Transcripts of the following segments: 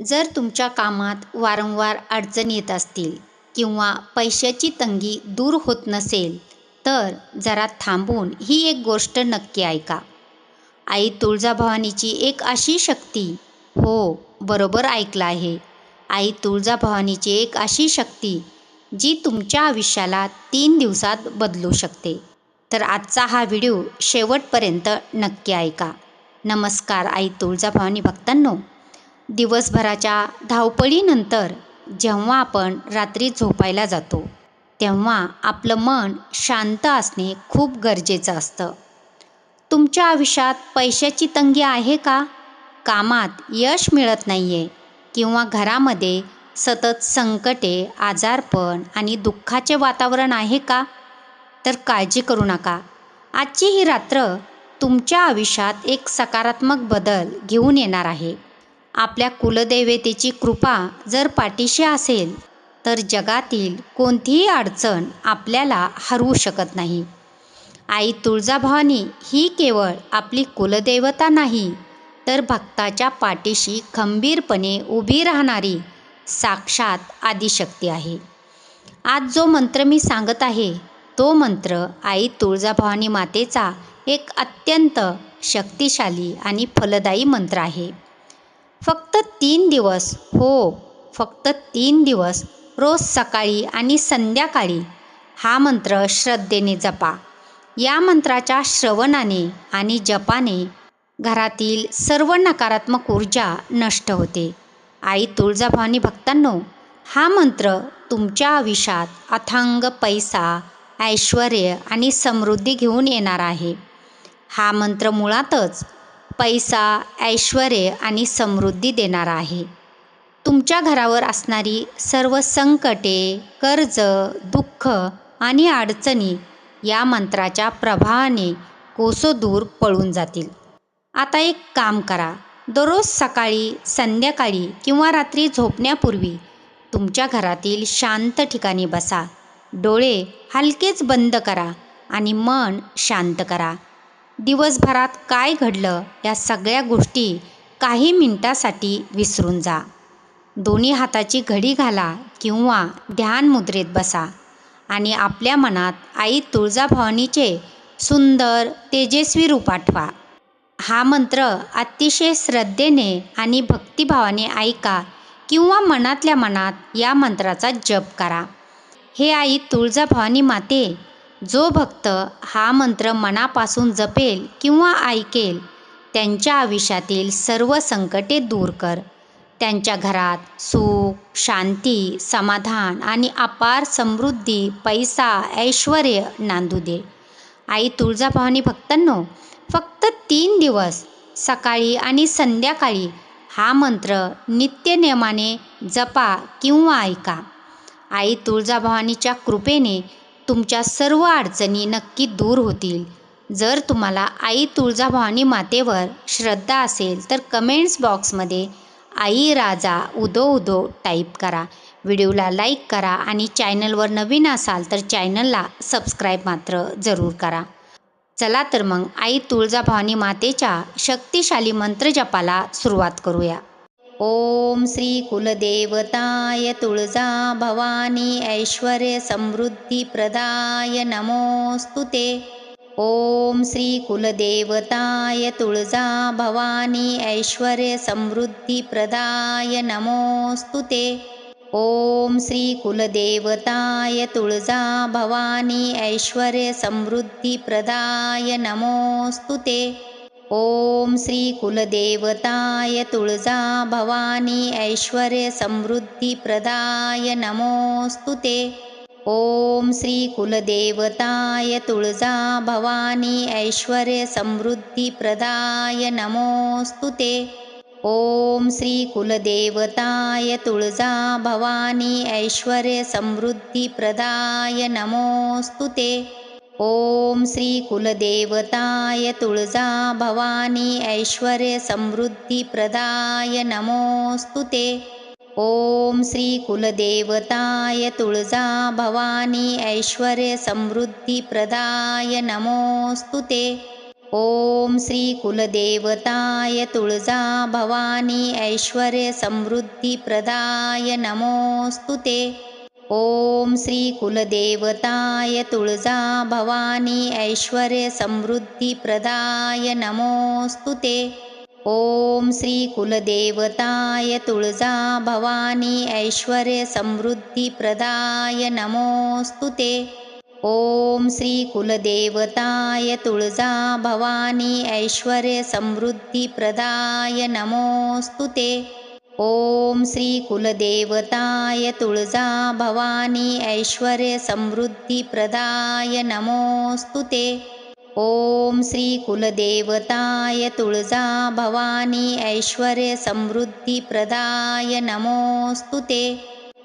जर तुमच्या कामात वारंवार अडचणी येत असतील किंवा पैशाची तंगी दूर होत नसेल, तर जरा थांबून ही एक गोष्ट नक्की ऐका. आई तुळजाभवानीची एक अशी शक्ती, हो, बरोबर ऐकलं आहे. आई तुळजाभवानीची एक अशी शक्ती जी तुमच्या आयुष्याला 3 दिवसात बदलू शकते. तर आजचा हा व्हिडिओ शेवटपर्यंत नक्की ऐका. नमस्कार आई तुळजाभवानी भक्तांनो. दिवसभराच्या धावपळीनंतर जेव्हा आपण रात्री झोपायला जातो, तेव्हा आपलं मन शांत असणे खूप गरजेचं असतं. तुमच्या आयुष्यात पैशाची तंगी आहे का? कामात यश मिळत नाही आहे किंवा घरामध्ये सतत संकटे, आजारपण आणि दुःखाचे वातावरण आहे का? तर काळजी करू नका. आजची ही रात्र तुमच्या आयुष्यात एक सकारात्मक बदल घेऊन येणार आहे. आपल्या कुलदैवतेची कृपा जर पाठीशी असेल, तर जगातील कोणतीही अडचण आपल्याला हरवू शकत नाही. आई तुळजाभवानी ही केवळ आपली कुलदेवता नाही, तर भक्ताच्या पाठीशी खंबीरपणे उभी राहणारी साक्षात आदिशक्ती आहे. आज जो मंत्र मी सांगत आहे, तो मंत्र आई तुळजाभवानी मातेचा एक अत्यंत शक्तिशाली आणि फलदायी मंत्र आहे. फक्त 3 दिवस, हो, फक्त 3 दिवस रोज सकाळी आणि संध्याकाळी हा मंत्र श्रद्धेने जपा. या मंत्राच्या श्रवणाने आणि जपाने घरातील सर्व नकारात्मक ऊर्जा नष्ट होते. आई तुळजाभवानी भक्तांनो, हा मंत्र तुमच्या आयुष्यात अथांग पैसा, ऐश्वर्य आणि समृद्धी घेऊन येणार आहे. हा मंत्र मुळातच पैसा, ऐश्वर्य आणि समृद्धी देणारा आहे. तुमच्या घरावर असणारी सर्व संकटे, कर्ज, दुःख आणि अडचणी या मंत्राच्या प्रभावाने कोसो दूर पळून जातील. आता एक काम करा. दररोज सकाळी, संध्याकाळी किंवा रात्री झोपण्यापूर्वी तुमच्या घरातील शांत ठिकाणी बसा. डोळे हलकेच बंद करा आणि मन शांत करा. दिवसभरात काय घडलं या सगळ्या गोष्टी काही मिनिटासाठी विसरून जा. दोन्ही हाताची घडी घाला किंवा ध्यान मुद्रेत बसा आणि आपल्या मनात आई तुळजाभवानीचे सुंदर, तेजस्वी रूप आठवा. हा मंत्र अतिशय श्रद्धेने आणि भक्तिभावाने ऐका किंवा मनातल्या मनात या मंत्राचा जप करा. हे आई तुळजाभवानी माते, जो भक्त हा मंत्र मनापासून जपेल किंवा ऐकेल, त्यांच्या आयुष्यातील सर्व संकटे दूर कर. त्यांच्या घरात सुख, शांती, समाधान आणि अपार समृद्धी, पैसा, ऐश्वर्य नांदू दे. आई तुळजाभवानी भक्तांनो, फक्त 3 दिवस सकाळी आणि संध्याकाळी हा मंत्र नित्यनेमाने जपा किंवा ऐका. आई तुळजाभवानीच्या कृपेने तुमच्या सर्व अडचणी नक्की दूर होतील. जर तुम्हाला आई तुळजाभवानी मातेवर श्रद्धा असेल, तर कमेंट्स बॉक्समध्ये आई राजा उदो उदो टाईप करा. व्हिडिओला लाईक करा आणि चॅनलवर नवीन असाल तर चॅनलला सबस्क्राईब मात्र जरूर करा. चला तर मग आई तुळजाभवानी मातेच्या शक्तिशाली मंत्रजपाला सुरुवात करूया. ओम श्री कुलदेवताय तुळजाभवानी ऐश्वर्य समृद्धी प्रदाय नमोस्तुते. ओम श्री कुलदेवताय तुळजाभवानी ऐश्वर्य समृद्धी प्रदाय नमोस्तुते. ओम श्री कुलदेवताय तुळजाभवानी ऐश्वर्य समृद्धी प्रदाय नमोस्तुते. ओम श्री कुलदेवताय तुळजाभवानी ऐश्वर्य समृद्धी प्रदाय नमोस्तुते. ओम श्री कुलदेवताय तुळजाभवानी ऐश्वर्य समृद्धी प्रदाय नमोस्तुते. ओम श्री कुलदेवताय तुळजाभवानी ऐश्वर्य समृद्धी प्रदाय नमोस्तुते. ओम श्री कुलदेवताय तुळजाभवानी ऐश्वर्य समृद्धी प्रदाय नमोस्तुते. ओम श्री कुलदेवताय तुळजाभवानी ऐश्वर्य समृद्धी प्रदाय नमोस्तुते. ओम श्री कुलदेवताय तुळजा भवानी ऐश्वर्य समृद्धी प्रदाय नमोस्तुते। ओम श्री कुलदेवताय तुळजा भवानी ऐश्वर्य समृद्धी प्रदाय नमोस्तुते। ओम श्री कुलदेवताय तुळजा भवानी ऐश्वर्य समृद्धी प्रदाय नमोस्तुते। ओम श्री कुलदेवताय तुळजा भवानी ऐश्वर्य समृद्धी प्रदाय नमोस्तुते। ओम श्री कुलदेवताय तुळजा भवानी ऐश्वर्य समृद्धी प्रदाय नमोस्तुते। ओम श्री कुलदेवताय तुळजा भवानी ऐश्वर्य समृद्धी प्रदाय नमोस्तुते।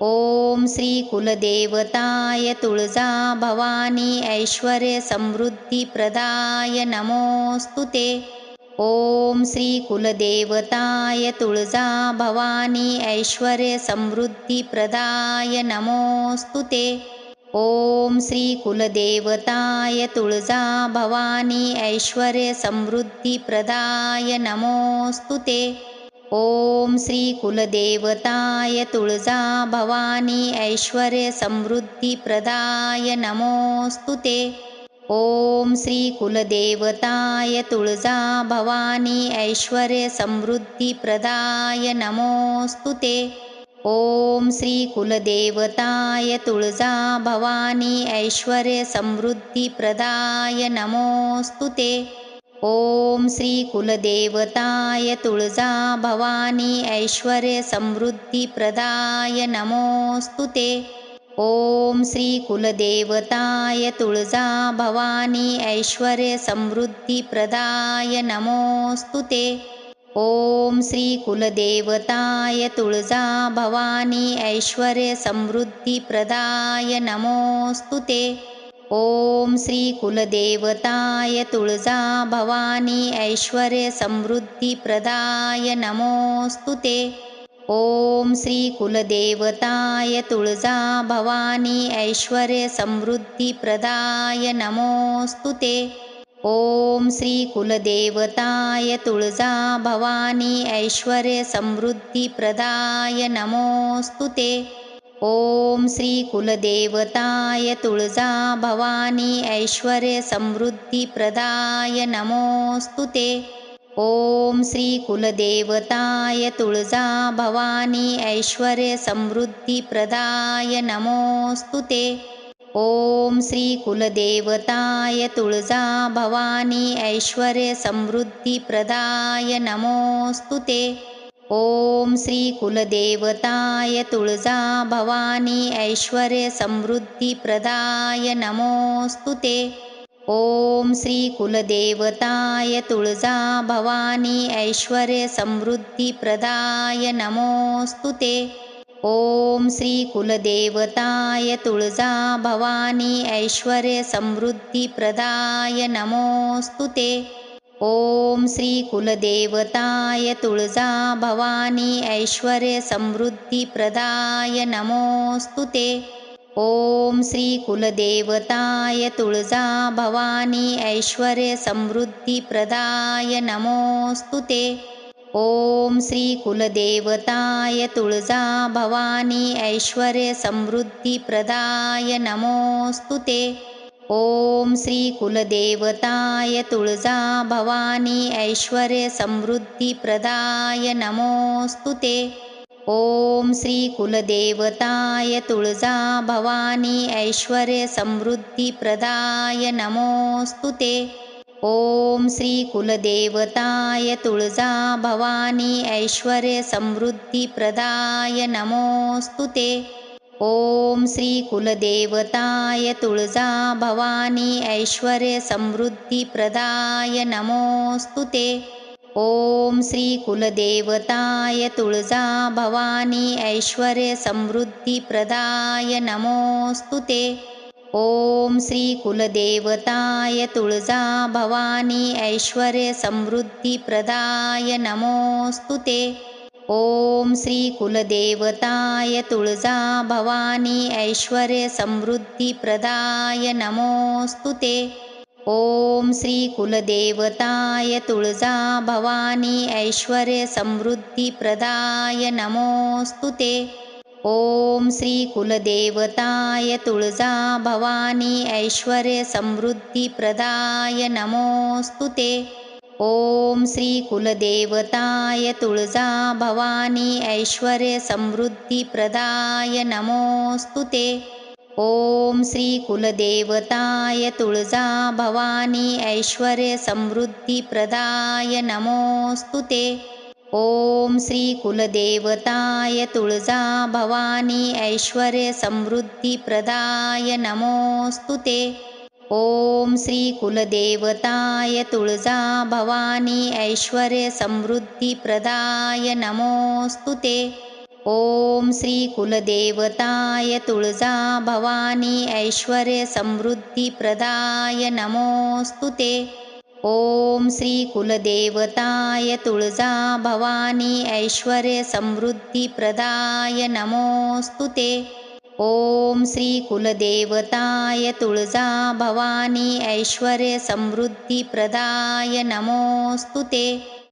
ओम श्री कुलदेवताय तुळजा भवानी ऐश्वर्य समृद्धी प्रदाय नमोस्तुते। ओम श्री कुलदेवताय तुळजा भवानी ऐश्वर्य समृद्धी प्रदाय नमोस्तुते। ओम श्री कुलदेवताय तुळजा भवानी ऐश्वर्य समृद्धी प्रदाय नमोस्तुते। ओम श्री कुलदेवताय तुळजा भवानी ऐश्वर्य समृद्धी प्रदाय नमोस्तुते। ओम श्री कुलदेवताय तुळजा भवानी ऐश्वर्य समृद्धी प्रदाय नमोस्तुते। ओम श्री कुलदेवताय तुळजा भवानी ऐश्वर्य समृद्धी प्रदाय नमोस्तुते। ओम श्री कुलदेवताय तुळजा भवानी ऐश्वर्य समृद्धी प्रदाय नमोस्तुते। ओम श्री कुलदेवताय तुळजा भवानी ऐश्वर्य समृद्धी प्रदाय नमोस्तुते। ओम श्री कुलदेवताय तुळजा भवानी ऐश्वर्य समृद्धी प्रदाय नमोस्तुते। ओम श्री कुलदेवताय तुळजा भवानी ऐश्वर्य समृद्धी प्रदाय नमोस्तुते। ओम श्री कुलदेवताय तुळजा भवानी ऐश्वर्य समृद्धी प्रदाय नमोस्तुते। ओम श्री कुलदेवताय तुळजा भवानी ऐश्वर्य समृद्धी प्रदाय नमोस्तुते। ओम श्री कुलदेवताय तुळजा भवानी ऐश्वर्य समृद्धी प्रदाय नमोस्तुते। ओम श्री कुलदेवताय तुळजा भवानी ऐश्वर्य समृद्धी प्रदाय नमोस्तुते। ओम श्री कुलदेवताय तुळजा भवानी ऐश्वर्य समृद्धी प्रदाय नमोस्तुते। ओम श्री कुलदेवताय तुळजा भवानी ऐश्वर्य समृद्धी प्रदाय नमोस्तुते। ओम श्री कुलदेवताय तुळजा भवानी ऐश्वर्य समृद्धी प्रदाय नमोस्तुते। ओम श्री कुलदेवताय तुळजा भवानी ऐश्वर्य समृद्धी प्रदाय नमोस्तुते। ओम श्री कुलदेवताय तुळजा भवानी ऐश्वर्य समृद्धी प्रदाय नमोस्तुते। ओम श्री कुलदेवताय तुळजा भवानी ऐश्वर्य समृद्धी प्रदाय नमोस्तुते। ओम श्री कुलदेवताय तुळजा भवानी ऐश्वर्य समृद्धी प्रदाय नमोस्तुते। ओम श्री कुलदेवताय तुळजा भवानी ऐश्वर्य समृद्धी प्रदाय नमोस्तुते। ओम श्री कुलदेवताय तुळजा भवानी ऐश्वर्य समृद्धी प्रदाय नमोस्तुते। ओम श्री कुलदेवताय तुळजा भवानी ऐश्वर्य समृद्धी प्रदाय नमोस्तुते। ओम श्री कुलदेवताय तुळजा भवानी ऐश्वर्य समृद्धी प्रदाय नमोस्तुते। ओम श्री कुलदेवताय तुळजा भवानी ऐश्वर्य समृद्धी प्रदाय नमोस्तुते। ओम श्री कुलदेवताय तुळजा भवानी ऐश्वर्य समृद्धी प्रदाय नमोस्तुते। ओम श्री कुलदेवताय तुळजा भवानी ऐश्वर्य समृद्धी प्रदाय नमोस्तुते। ओम श्री कुलदेवताय तुळजा भवानी ऐश्वर्य समृद्धी प्रदाय नमोस्तुते। ओम श्री कुलदेवताय तुळजा भवानी ऐश्वर्य समृद्धी प्रदाय नमोस्तुते। ओम श्री कुलदेवताय तुळजा भवानी ऐश्वर्य समृद्धी प्रदाय नमोस्तुते। ओम श्री कुलदेवताय तुळजा भवानी ऐश्वर्य समृद्धी प्रदाय नमोस्तुते। ओम श्री कुलदेवताय तुळजा भवानी ऐश्वर्य समृद्धी प्रदाय नमोस्तुते। ओम श्री कुलदेवताय तुळजा भवानी ऐश्वर्य समृद्धी प्रदाय नमोस्तुते। ओम श्री कुलदेवताय तुळजा भवानी ऐश्वर्य समृद्धी प्रदाय नमोस्तुते। ओम श्री कुलदेवताय तुळजा भवानी ऐश्वर्य समृद्धी प्रदाय नमोस्तुते। ओम श्री कुलदेवताय तुळजा भवानी ऐश्वर्य समृद्धी प्रदाय नमोस्तुते।